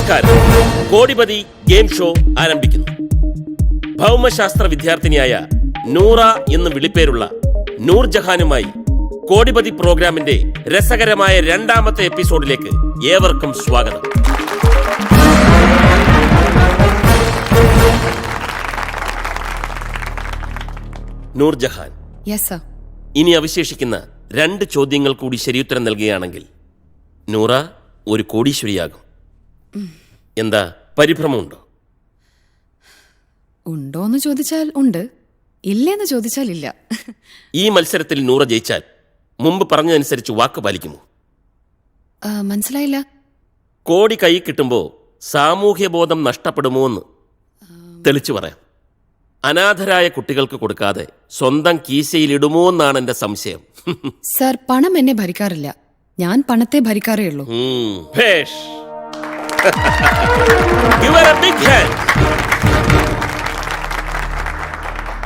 നമസ്കാരം. കോടിപതി game show ആരംഭിക്കുന്നു. ഭൗമശാസ്ത്ര വിദ്യാർത്ഥിനിയായ നൂറ എന്ന് വിളിപ്പേരുള്ള നൂർജഹാനുമായി കോടിപതി പ്രോഗ്രാമിന്റെ രസകരമായ രണ്ടാമത്തെ എപ്പിസോഡിലേക്ക് ഏവർക്കും സ്വാഗതം. നൂർജഹാൻ, ഇനി അവശേഷിക്കുന്ന 2 ചോദ്യങ്ങൾ കൂടി ശരിയുത്തരം നൽകുകയാണെങ്കിൽ നൂറ ഒരു കോടീശ്വരിയാകും. എന്താ, പരിഭ്രമമുണ്ടോ? ഉണ്ടോന്ന് ചോദിച്ചാൽ ഉണ്ട്, ഇല്ലെന്ന് ചോദിച്ചാൽ ഇല്ല. ഈ മത്സരത്തിൽ നൂറ ജയിച്ചാൽ മുമ്പ് പറഞ്ഞതനുസരിച്ച് വാക്ക് പാലിക്കുമോ? മനസ്സിലായില്ല. കോടി കൈ കിട്ടുമ്പോ സാമൂഹ്യബോധം നഷ്ടപ്പെടുമോ എന്ന് തെളിച്ചു പറയാം. അനാഥരായ കുട്ടികൾക്ക് കൊടുക്കാതെ സ്വന്തം കീശയിലിടുമോ എന്നാണ് എന്റെ സംശയം. സർ, പണം എന്നെ ഭരിക്കാറില്ല, ഞാൻ പണത്തെ ഭരിക്കാറേ ഉള്ളൂ.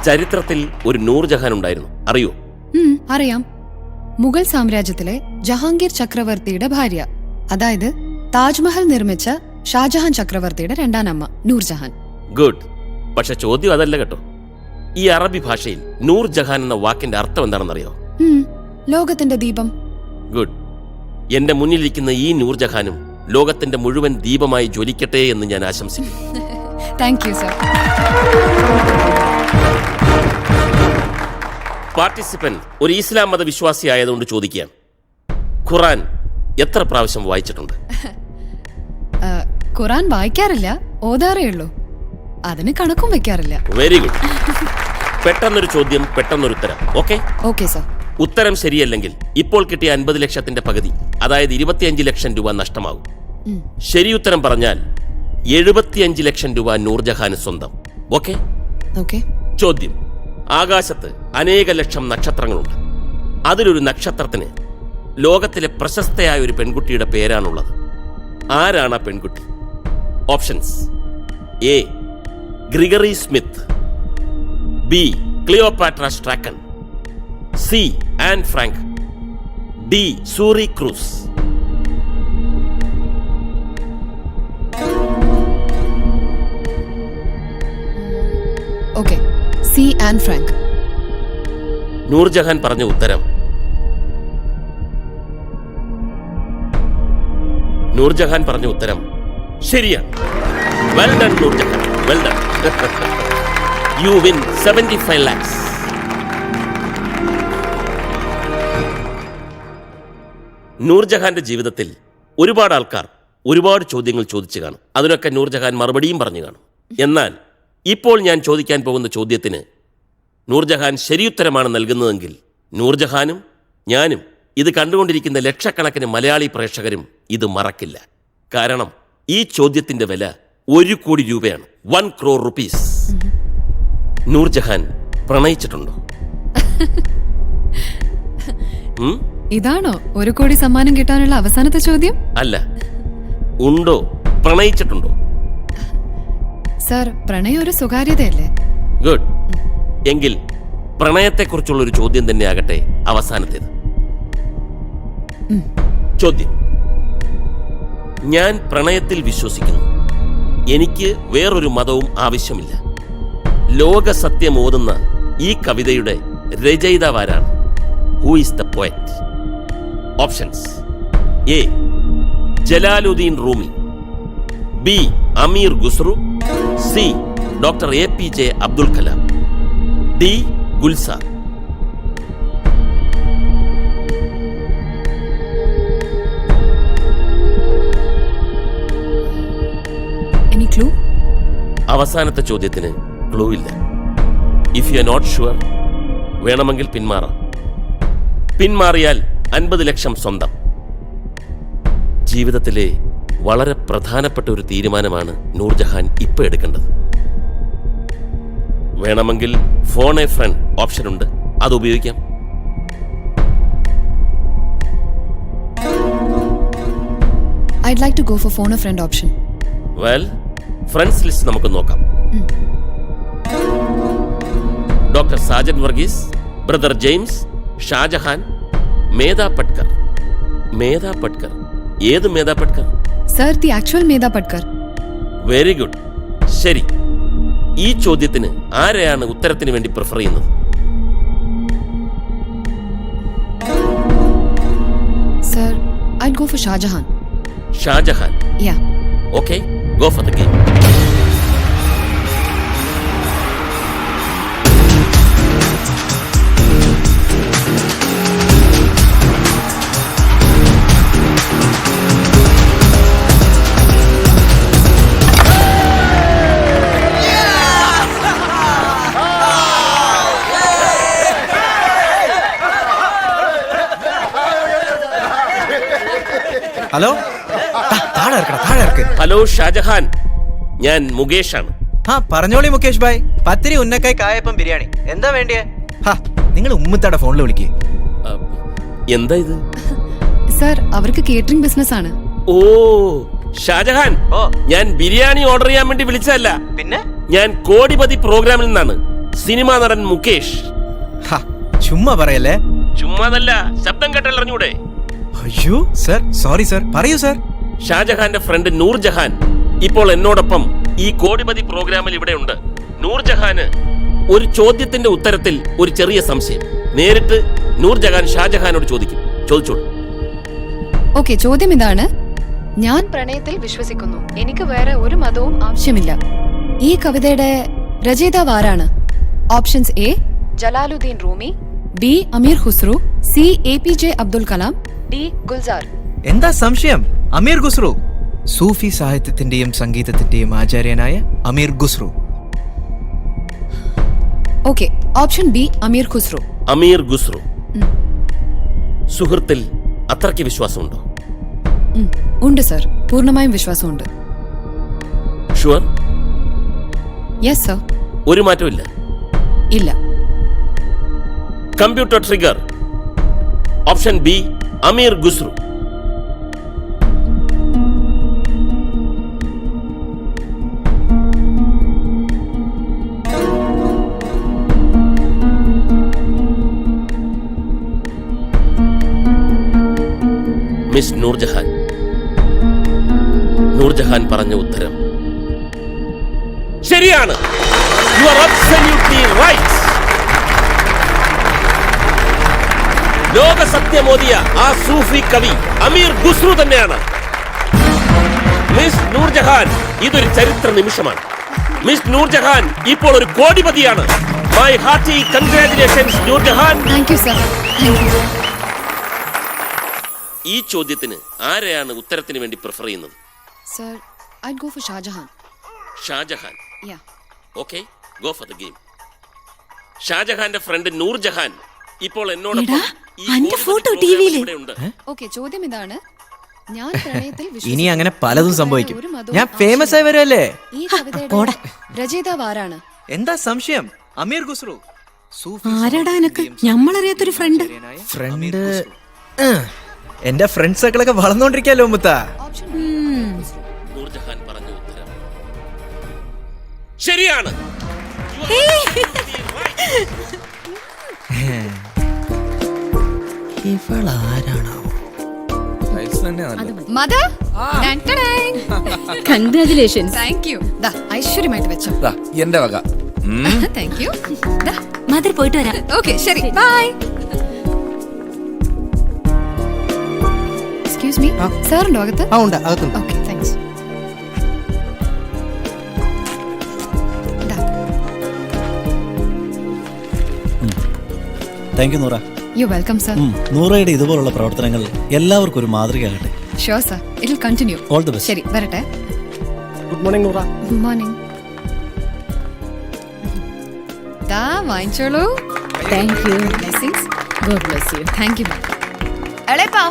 ചരിത്രത്തിൽ ഒരു നൂർജഹാൻ ഉണ്ടായിരുന്നു, അറിയോ? അറിയാം. മുഗൾ സാമ്രാജ്യത്തിലെ ജഹാംഗീർ ചക്രവർത്തിയുടെ ഭാര്യ, അതായത് താജ്മഹൽ നിർമ്മിച്ച ഷാജഹാൻ ചക്രവർത്തിയുടെ 2ാം അമ്മ നൂർജഹാൻ. ഗുഡ്. പക്ഷെ ചോദ്യം അതല്ല കേട്ടോ. ഈ അറബി ഭാഷയിൽ നൂർജഹാൻ എന്ന വാക്കിന്റെ അർത്ഥം എന്താണെന്നറിയോ? ലോകത്തിന്റെ ദീപം. ഗുഡ്. എന്റെ മുന്നിലിരിക്കുന്ന ഈ നൂർജഹാനും ലോകത്തിന്റെ മുഴുവൻ ദീപമായി ജ്വലിക്കട്ടെ എന്ന് ഞാൻ ആശംസിക്കുന്നു. Thank you sir. പാർട്ടിസിപ്പന്റ് ഒരു ഇസ്ലാം മത വിശ്വാസി ആയതുകൊണ്ട് ചോദിക്കാം, ഖുറാൻ എത്ര പ്രാവശ്യം വായിച്ചിട്ടുണ്ട്? ഖുറാൻ വായിക്കാറില്ല, ഓതാറേ ഉള്ളൂ. അതിന് കണക്കും വെക്കാറില്ല. Very good. പെട്ടെന്നൊരു ചോദ്യം, പെട്ടെന്നൊരു ഉത്തരം. Okay sir. ഉത്തരം ശരിയല്ലെങ്കിൽ ഇപ്പോൾ കിട്ടിയ 50 ലക്ഷത്തിന്റെ പകുതി, അതായത് 25 ലക്ഷം രൂപ നഷ്ടമാകും. ശരിയുത്തരം പറഞ്ഞാൽ 75 ലക്ഷം രൂപ നൂർജഹാന് സ്വന്തം. ഓക്കെ. ചോദ്യം: ആകാശത്ത് അനേക ലക്ഷം നക്ഷത്രങ്ങളുണ്ട്. അതിലൊരു നക്ഷത്രത്തിന് ലോകത്തിലെ പ്രശസ്തയായ ഒരു പെൺകുട്ടിയുടെ പേരാണുള്ളത്. ആരാണ് ആ പെൺകുട്ടി? Options: A Gregory Smith, B Cleopatra Strachan, C Anne Frank, D Suri Cruise. Okay, C Anne Frank. Noorjahan പറഞ്ഞ ഉത്തരം ശരിയാണ്. Well done Noorjahan, well done. You win 75 lakhs. നൂർജഹാന്റെ ജീവിതത്തിൽ ഒരുപാട് ആൾക്കാർ ഒരുപാട് ചോദ്യങ്ങൾ ചോദിച്ചു കാണും. അതിനൊക്കെ നൂർജഹാൻ മറുപടിയും പറഞ്ഞു കാണും. എന്നാൽ ഇപ്പോൾ ഞാൻ ചോദിക്കാൻ പോകുന്ന ചോദ്യത്തിന് നൂർജഹാൻ ശരിയുത്തരമാണ് നൽകുന്നതെങ്കിൽ നൂർജഹാനും ഞാനും ഇത് കണ്ടുകൊണ്ടിരിക്കുന്ന ലക്ഷക്കണക്കിന് മലയാളി പ്രേക്ഷകരും ഇത് മറക്കില്ല. കാരണം ഈ ചോദ്യത്തിന്റെ വില 1 കോടി രൂപയാണ്. 1 crore rupees. നൂർജഹാൻ പ്രണയിച്ചിട്ടുണ്ടോ? ഇതാണോ 1 കോടി സമ്മാനം കിട്ടാനുള്ള അവസാനത്തെ ചോദ്യം? അല്ല, ഉണ്ടോ, പ്രണയിച്ചിട്ടുണ്ടോ? സർ, പ്രണയം ഒരു സ്വകാര്യതയല്ലേ? ഗുഡ്. എങ്കിൽ പ്രണയത്തെക്കുറിച്ചുള്ള ഒരു ചോദ്യം തന്നെ ആകട്ടെ അവസാനത്തേത്. ചോദ്യം: ഞാൻ പ്രണയത്തിൽ വിശ്വസിക്കുന്നു. എനിക്ക് വേറൊരു മതവും ആവശ്യമില്ല. ലോക സത്യം ഓതുന്ന ഈ കവിതയുടെ രചയിതാവാരാണ്? Who is the poet? Options: A Jalaluddin Rumi, B Amir Khusro, C doctor APJ Abdul Kalam, D Gulzar. Any clue? അവസാനത്തെ ചോദ്യത്തിന് ക്ലൂ ഇല്ല. If you are not sure, വേണമെങ്കിൽ പിന്മാറാം. പിന്മാറിയാൽ 50 ലക്ഷം സ്വന്തം. ജീവിതത്തിലെ വളരെ പ്രധാനപ്പെട്ട ഒരു തീരുമാനമാണ് നൂർജഹാൻ ഇപ്പോൾ എടുക്കേണ്ടത്. വേണമെങ്കിൽ ഫോൺ എ ഫ്രണ്ട് ഓപ്ഷൻ ഉണ്ട്, അത് ഉപയോഗിക്കാം. I'd like to go for phone a friend option. Well, friends list നമുക്ക് നോക്കാം. Doctor Sajan Varghese, brother James, Shahjahan, Medha Patkar. ഏത് Medha Patkar? Sir, the actual Medha Patkar. Very good. ശരി, ഈ ചോദ്യത്തിന് ആരെയാണ് ഉത്തരത്തിന് വേണ്ടി പ്രിഫർ ചെയ്യുന്നത്? Sir, I go for Shahjahan. Shahjahan. Yeah. Okay, go for the game. Hello, താഴെ ഇറക്കടാ, താഴെ ഇറക്ക്. ഹലോ ഷാജഹാൻ, ഞാൻ മുകേഷാണ്. ആ പറഞ്ഞോളി മുകേഷ് ഭായ്. പത്തിരി, ഉന്നക്കായ്, കായപ്പം, ബിരിയാണി. എന്താ വേണ്ടിയേ? നിങ്ങൾ ഉമ്മത്താടെ ഫോണിൽ വിളിക്കേ. എന്താ ഇത്? സർ, അവർക്ക് കേറ്ററിംഗ് ബിസിനസ് ആണ്. ഓ ഷാജഹാൻ, ഞാൻ ബിരിയാണി ഓർഡർ ചെയ്യാൻ വേണ്ടി വിളിച്ചതല്ല. പിന്നെ ഞാൻ കോടിപതി പ്രോഗ്രാമിൽ നിന്നാണ്. സിനിമാ നടൻ മുകേഷ്. ചുമ്മാ പറയല്ലേ. ചുമ്മാതല്ല, ശബ്ദം കേട്ടറിഞ്ഞൂടെ? അയ്യോ സർ, സോറി സർ, പറയൂ സർ. ഷാജഹാന്റെ ഫ്രണ്ട് നൂർജഹാൻ ഇപ്പോൾ എന്നോടൊപ്പം ഈ കോടിപതി പ്രോഗ്രാമിൽ ഇവിടെ ഉണ്ട്. നൂർജഹാന് ഒരു ചോദ്യത്തിന്റെ ഉത്തരത്തിൽ ഒരു ചെറിയ സംശയം. നേരിട്ട് നൂർജഹാൻ ഷാജഹാനോട് ചോദിക്കും. ചോദിച്ചോളൂ. ഓക്കെ, ചോദ്യം ഇതാണ്. ഞാൻ പ്രണയത്തിൽ വിശ്വസിക്കുന്നു. എനിക്ക് വേറെ ഒരു മതവും ആവശ്യമില്ല. ഈ കവിതയുടെ രചയിതാവ് ആരാണ്? Options A Jalaluddin Rumi, B Amir Khusro, C APJ Abdul Kalam, D Gulzar. എന്താ സംശയം? അമീർ ഖുസ്രു. സൂഫി സാഹിത്യത്തിന്റെയും സംഗീതത്തിന്റെയും ആചാര്യനായ Amir Khusro. Okay, option B Amir Khusro. Amir Khusro. സുഹൃത്തിൽ അത്രയ്ക്ക് വിശ്വാസമുണ്ടോ? ഉണ്ട് സർ, പൂർണ്ണമായും വിശ്വാസമുണ്ട്. ഷുവർ? Yes sir. ഒരു മാറ്റമില്ല? ഇല്ല. Computer trigger. Option B Amir Khusro. Miss Noorjahan, Noorjahan പറഞ്ഞ ഉത്തരം ശരിയാണ്. You are absolutely right. ലോക സത്യമോദിയ ആ സൂഫി കവി അമീർ ഖുസ്രു തന്നെയാണ്. മിസ് നൂർജഹാൻ, ഇതൊരു ചരിത്ര നിമിഷമാണ്. മിസ് നൂർജഹാൻ ഇപ്പോൾ ഒരു കോടിപതിയാണ്. My hearty congratulations Noorjahan. Thank you sir. ഈ ചോദ്യത്തിന് ആരെയാണ് ഉത്തരത്തിന് വേണ്ടി പ്രിഫർ ചെയ്യുന്നത്? Sir, I go for Shahjahan. Shahjahan. Yeah. Okay, go for the game. ഷാജഹാന്റെ ഫ്രണ്ട് നൂർജഹാൻ ഇപ്പോൾ എന്നോടൊപ്പം ഈ ഫോട്ടോ കോടിപതി ടിവിയിൽ പ്രോഗ്രാമിൽ ഇവിടെ ഉണ്ട്. ഓക്കെ, ചോദ്യം ഇതാണ്. ഞാൻ പ്രണയത്തിൽ ഇനി അങ്ങനെ പലതും സംഭവിക്കും. ഒരു മതവും ഞാൻ ഫേമസ് ആയി വരുമല്ലേ. ഈ കവിതയുടെ രചയിതാവ് ആരാണ്? എന്താ സംശയം? അമീർ ഖുസ്രു. സൂഫി ആരാടാ എനക്ക് ഞമ്മളറിയാത്തൊരു ഫ്രണ്ട്? ഫ്രണ്ട്. എന്റെ ഫ്രണ്ട് സർക്കിളൊക്കെ വളർന്നോണ്ടിരിക്കാലോ മുത്ത. ഓപ്ഷൻ നൂർജഹാൻ പറഞ്ഞ ഉത്തരം ശരിയാണ്. ഇവളാരാണാവോ? മദർ. കൺഗ്രാറ്റുലേഷൻസ്. Thank you. ദാ ഐശ്വര്യമായിട്ട് വെച്ചോ. എന്റെ വക. Thank you. മദർ പോയിട്ട് വരാം. ഓക്കെ, ശരി, ബൈ. എക്സ്ക്യൂസ് മീ, സാറുണ്ടോ അകത്ത്? ഉണ്ട്, അകത്തുണ്ട്. Okay, thanks. Thank you Noora. You welcome sir. നൂറയുടെ ഇതുപോലുള്ള പ്രവർത്തനങ്ങൾ എല്ലാവർക്കും ഒരു മാതൃകയാകട്ടെ. Sure sir, it will continue. All the best. ശരി, വരട്ടെ. Good morning Noora. Good morning. ദാ വാങ്ങിച്ചോളൂ. Thank you. Blessings. God bless you. Thank you. എളേപ്പാ,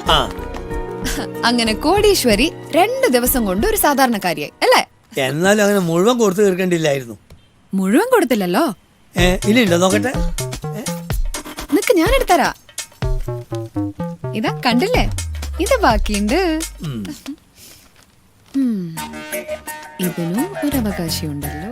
അങ്ങനെ കോടീശ്വരി 2 ദിവസം കൊണ്ട് ഒരു സാധാരണക്കാരിയായി അല്ലേ? എന്നാലും അങ്ങനെ മുഴുവൻ കൊടുത്തു തീർക്കേണ്ടില്ലായിരുന്നു. മുഴുവൻ കൊടുത്തില്ലല്ലോ. ഇനിയുണ്ടോ നോക്കട്ടെ. നിക്ക്, ഞാൻ എടുത്തരാ. ഇതാ കണ്ടില്ലേ, ഇത് ബാക്കിയുണ്ട്. ഇതിനും ഒരു അവകാശമുണ്ടല്ലോ.